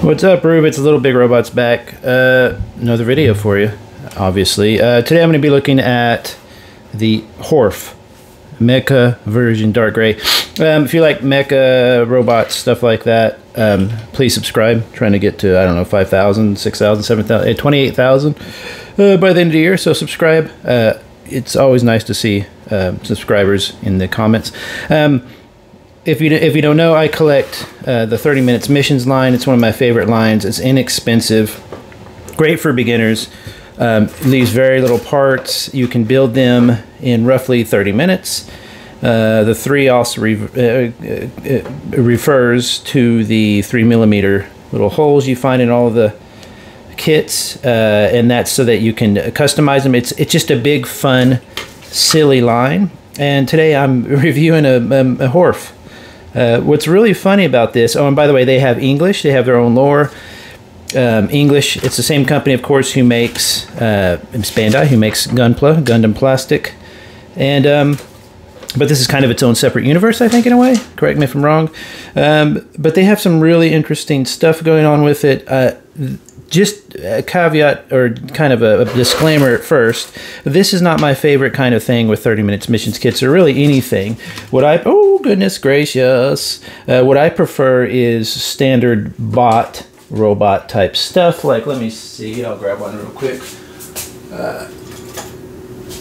What's up, Rube? It's Little Big Robots back. Another video for you, obviously. Today I'm going to be looking at the HORF MECHA version dark gray. If you like mecha robots, stuff like that, please subscribe. I'm trying to get to, I don't know, 5,000, 6,000, 7,000, 28,000 by the end of the year, so subscribe. It's always nice to see subscribers in the comments. If you don't know, I collect the 30 Minutes Missions line. It's one of my favorite lines. It's inexpensive, great for beginners. Leaves very little parts. You can build them in roughly 30 minutes. The 3 also refers to the 3mm little holes you find in all of the kits, and that's so that you can customize them. It's just a big, fun, silly line. And today I'm reviewing a HORF. What's really funny about this, oh, and by the way, they have English, they have their own lore. English, it's the same company, of course, who makes Bandai, who makes Gundam Plastic. And, but this is kind of its own separate universe, I think, in a way. Correct me if I'm wrong. But they have some really interesting stuff going on with it. Just a caveat, or kind of a disclaimer at first, this is not my favorite kind of thing with 30 Minutes Missions kits, or really anything. Oh goodness gracious, what I prefer is standard bot robot type stuff. Like, let me see, I'll grab one real quick.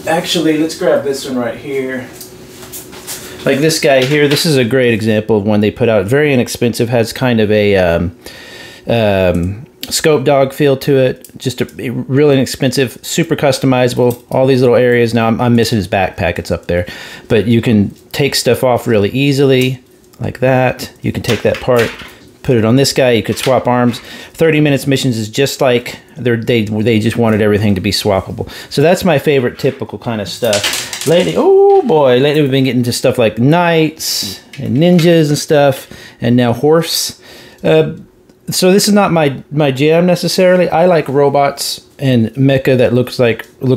Actually, let's grab this one right here. Like this guy here, this is a great example of one they put out. Very inexpensive, has kind of a scope dog feel to it. Just a really inexpensive, super customizable. All these little areas. Now I'm missing his backpack, it's up there, but you can take stuff off really easily like that. You can take that part, put it on this guy. You could swap arms. 30 Minutes Missions is just like they just wanted everything to be swappable. So that's my favorite typical kind of stuff. Lately, oh boy, lately we've been getting to stuff like knights and ninjas and stuff, and now HORFs. So this is not my jam necessarily. I like robots and mecha that look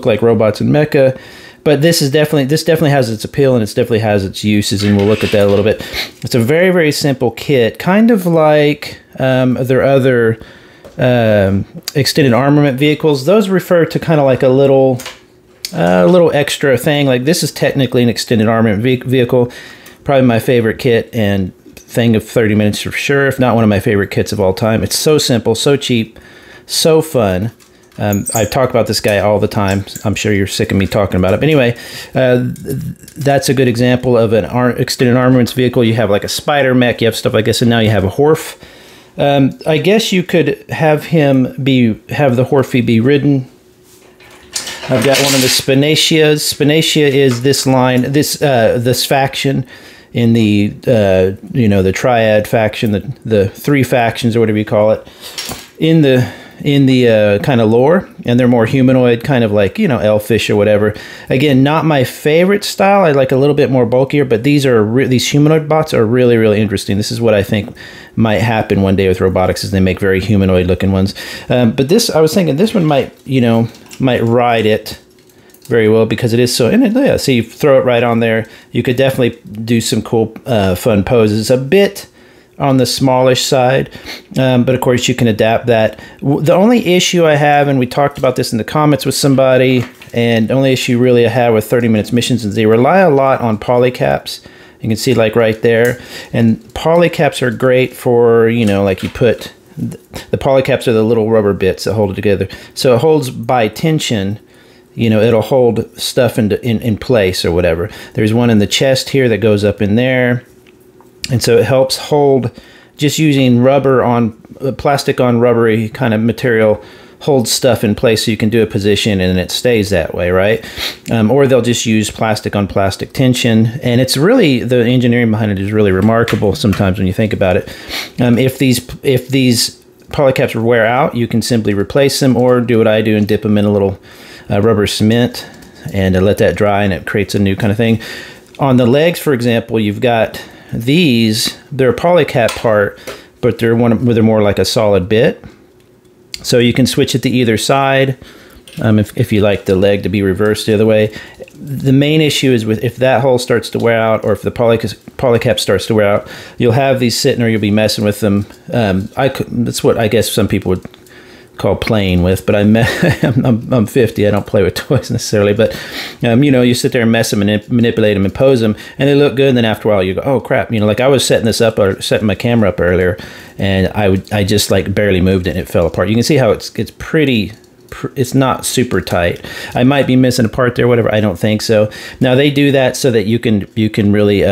like robots and mecha, but this definitely has its appeal, and it definitely has its uses, and we'll look at that a little bit. It's a very, very simple kit, kind of like their other extended armament vehicles. Those refer to kind of like a little extra thing. Like this is technically an extended armament vehicle, probably my favorite kit and thing of 30 minutes for sure, if not one of my favorite kits of all time. It's so simple, so cheap, so fun. I talk about this guy all the time. I'm sure you're sick of me talking about it. But anyway, that's a good example of an extended armaments vehicle. You have like a spider mech, you have stuff like this, and now you have a HORF. I guess you could have have the HORF be ridden. I've got one of the Spinacias. Spinacia is this line, this faction in the the triad faction, the 3 factions, or whatever you call it, in the kind of lore, and they're more humanoid, kind of like elfish or whatever. Again, not my favorite style. I like a little bit more bulkier, but these humanoid bots are really, really interesting. This is what I think might happen one day with robotics, is they make very humanoid looking ones. But this, I was thinking, this one might ride it very well, because it is so, and yeah, so you throw it right on there. You could definitely do some cool, fun poses. A bit on the smallish side, but of course you can adapt that. The only issue I have, and we talked about this in the comments with somebody, and the only issue really I have with 30 Minutes Missions is they rely a lot on polycaps. You can see like right there, and polycaps are great for, like you put, the polycaps are the little rubber bits that hold it together. So it holds by tension. It'll hold stuff in place or whatever. There's one in the chest here that goes up in there. And so it helps hold, just using plastic on rubbery kind of material, holds stuff in place so you can do a position and it stays that way, right? Or they'll just use plastic on plastic tension. And it's really, the engineering behind it is really remarkable sometimes when you think about it. If these polycaps wear out, you can simply replace them, or do what I do and dip them in a little rubber cement and let that dry, and it creates a new kind of thing. On the legs, for example, you've got these. They're a polycap part, but they're more like a solid bit. So you can switch it to either side. if you like the leg to be reversed the other way. The main issue is with if that hole starts to wear out, or if the poly cap starts to wear out, you'll have these sitting, or you'll be messing with them. That's what I guess some people would call playing with, but I'm 50. I don't play with toys necessarily, but you know, you sit there and mess them and manipulate them and pose them, and they look good. And then after a while, you go, oh crap! You know, like I was setting this up, or setting my camera up earlier, and I just like barely moved it, and it fell apart. You can see how it's pretty. It's not super tight. I might be missing a part there, whatever. I don't think so. Now they do that so that you can really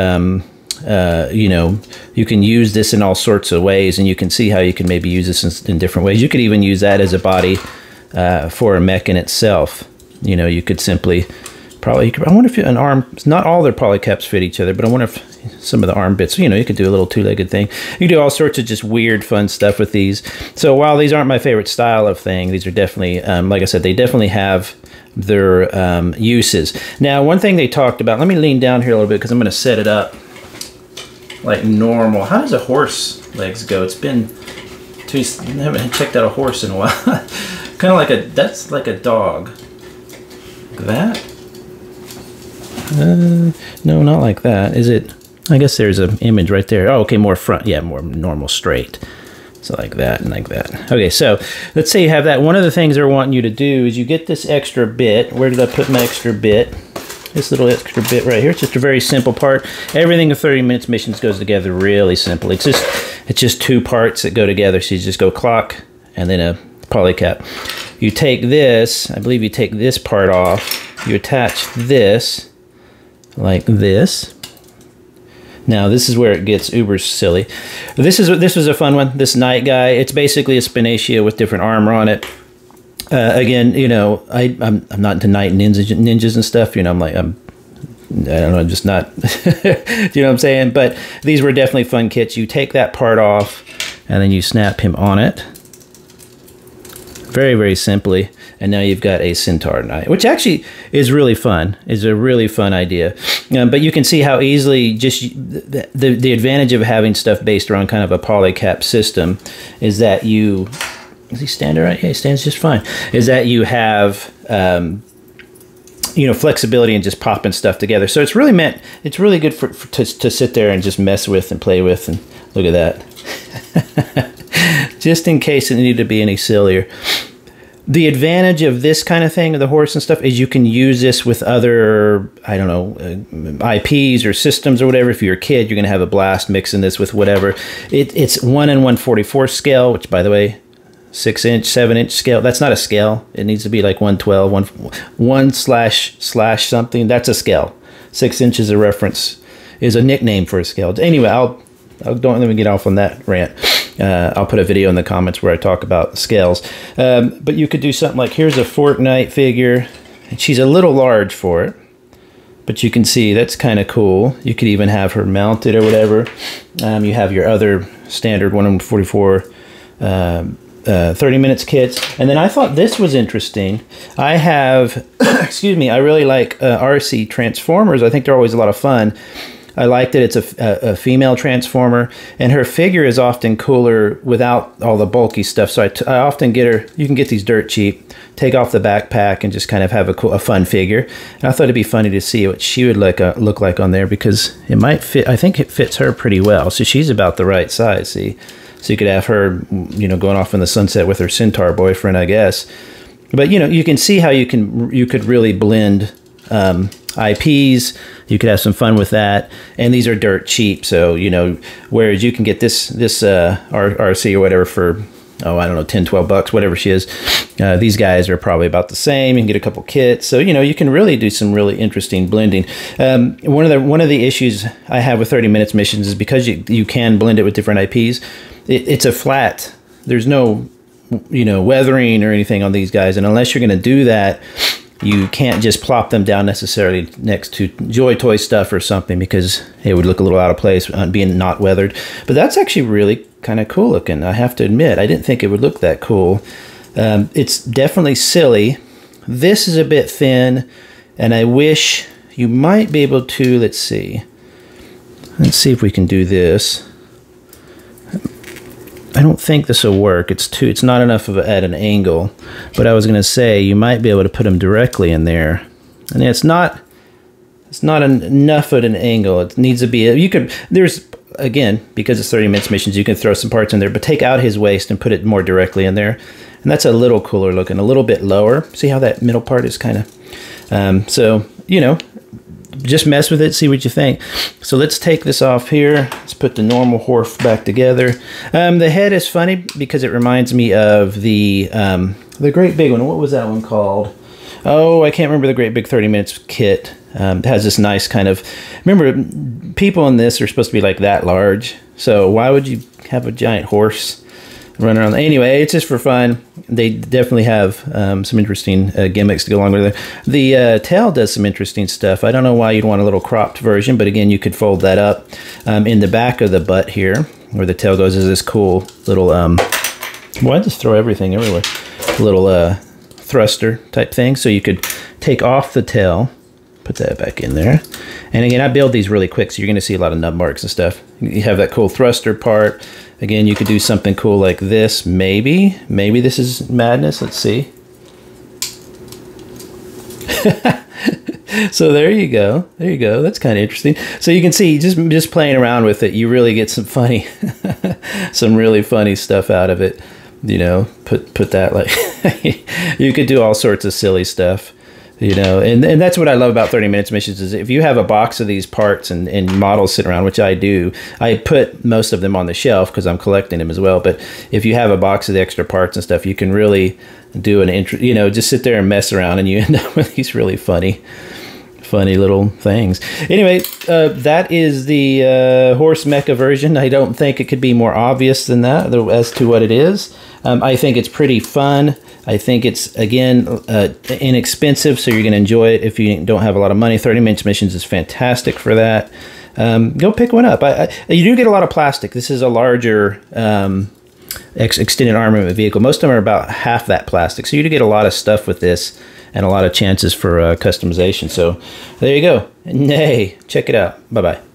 you know, you can use this in all sorts of ways, and you can see how you can maybe use this in different ways. You could even use that as a body for a mech in itself. You know, you could simply probably, I wonder if an arm, not all their poly caps fit each other, but I wonder if some of the arm bits, you know, you could do a little two-legged thing. You can do all sorts of just weird fun stuff with these. So while these aren't my favorite style of thing, these are definitely, like I said, they definitely have their uses. Now, one thing they talked about, let me lean down here a little bit because I'm going to set it up like normal. How does a horse legs go? It's been I haven't checked out a horse in a while. Kind of like that's like a dog. That? No, not like that. Is it? I guess there's an image right there. Oh, okay, more front. Yeah, more normal straight. So like that and like that. Okay, so let's say you have that. One of the things they're wanting you to do is you get this extra bit. Where did I put my extra bit? This little extra bit right here. It's just a very simple part. Everything in 30 minutes missions goes together really simple. It's just two parts that go together. So you just go clock and then a poly cap. You take this, I believe you take this part off. You attach this like this. Now this is where it gets uber silly. This was a fun one. This night guy. It's basically a spinacia with different armor on it. Again, you know, I'm not into night ninjas and stuff. You know, I don't know, I'm just not. Do you know what I'm saying? But these were definitely fun kits. You take that part off, and then you snap him on it. Very, very simply, and now you've got a centaur knight, which actually is really fun. Is a really fun idea. But you can see how easily just the advantage of having stuff based around kind of a poly cap system is that you. Does he stand right? Yeah, he stands just fine. Is that you have, you know, flexibility and just popping stuff together. So it's really good to sit there and just mess with and play with. And look at that. Just in case it needed to be any sillier. The advantage of this kind of thing, of the horse and stuff, is you can use this with other, I don't know, IPs or systems or whatever. If you're a kid, you're going to have a blast mixing this with whatever. It's 1 in 1/44 scale, which, by the way, 6-inch, 7-inch scale. That's not a scale. It needs to be like 112, 1/ something. That's a scale. 6 inches a reference is a nickname for a scale. Anyway, don't let me get off on that rant. I'll put a video in the comments where I talk about scales. But you could do something like, here's a Fortnite figure. And she's a little large for it, but you can see that's kind of cool. You could even have her mounted or whatever. You have your other standard 1 in 44 30 minutes kits. And then I thought this was interesting. I have, excuse me, I really like RC Transformers. I think they're always a lot of fun. I like that it's a female Transformer, and her figure is often cooler without all the bulky stuff. So I often get her, you can get these dirt cheap, take off the backpack and just kind of have a fun figure. And I thought it'd be funny to see what she would look like on there, because it might fit, I think it fits her pretty well. So she's about the right size, see? So you could have her, you know, going off in the sunset with her centaur boyfriend, I guess. But, you know, you can see how you could really blend IPs. You could have some fun with that. And these are dirt cheap. So, you know, whereas you can get this RC or whatever for, oh, I don't know, 10, 12 bucks, whatever she is. These guys are probably about the same. You can get a couple kits. So, you know, you can really do some really interesting blending. One of the issues I have with 30 minutes missions is because you can blend it with different IPs. It's a flat. There's no, you know, weathering or anything on these guys. And unless you're going to do that, you can't just plop them down necessarily next to Joy Toy stuff or something, because it would look a little out of place being not weathered. But that's actually really kind of cool looking, I have to admit. I didn't think it would look that cool. It's definitely silly. This is a bit thin, and I wish you might be able to, let's see if we can do this. I don't think this will work. It's not enough of at an angle, but I was going to say you might be able to put them directly in there. And it's not enough at an angle. It needs to be, there's, again, because it's 30 minutes missions, you can throw some parts in there, but take out his waist and put it more directly in there. And that's a little cooler looking, a little bit lower. See how that middle part is kind of, so, you know, just mess with it, see what you think. So let's take this off here. Let's put the normal HORF back together. The head is funny because it reminds me of the great big one. What was that one called? Oh, I can't remember the great big 30 minutes kit. It has this nice kind of, remember, people in this are supposed to be like that large. So why would you have a giant horse run around? Anyway, it's just for fun. They definitely have some interesting gimmicks to go along with it. The tail does some interesting stuff. I don't know why you'd want a little cropped version, but again, you could fold that up. In the back of the butt here, where the tail goes, is this cool little, why just throw everything everywhere? Little thruster type thing. So you could take off the tail, put that back in there. And again, I build these really quick, so you're going to see a lot of nub marks and stuff. You have that cool thruster part. Again, you could do something cool like this, maybe. Maybe this is madness. Let's see. So there you go. There you go. That's kind of interesting. So you can see, just playing around with it, you really get some funny, some really funny stuff out of it. You know, put that like, you could do all sorts of silly stuff. You know, and that's what I love about 30 minutes missions is if you have a box of these parts and models sitting around, which I do, I put most of them on the shelf because I'm collecting them as well. But if you have a box of the extra parts and stuff, you can really do you know, just sit there and mess around and you end up with these really funny little things. Anyway, that is the horse mecha version. I don't think it could be more obvious than that as to what it is. I think it's pretty fun. I think it's, again, inexpensive, so you're going to enjoy it if you don't have a lot of money. 30 minutes missions is fantastic for that. Go pick one up. You do get a lot of plastic. This is a larger extended armament vehicle. Most of them are about half that plastic, so you do get a lot of stuff with this and a lot of chances for customization. So there you go. Hey, check it out. Bye-bye.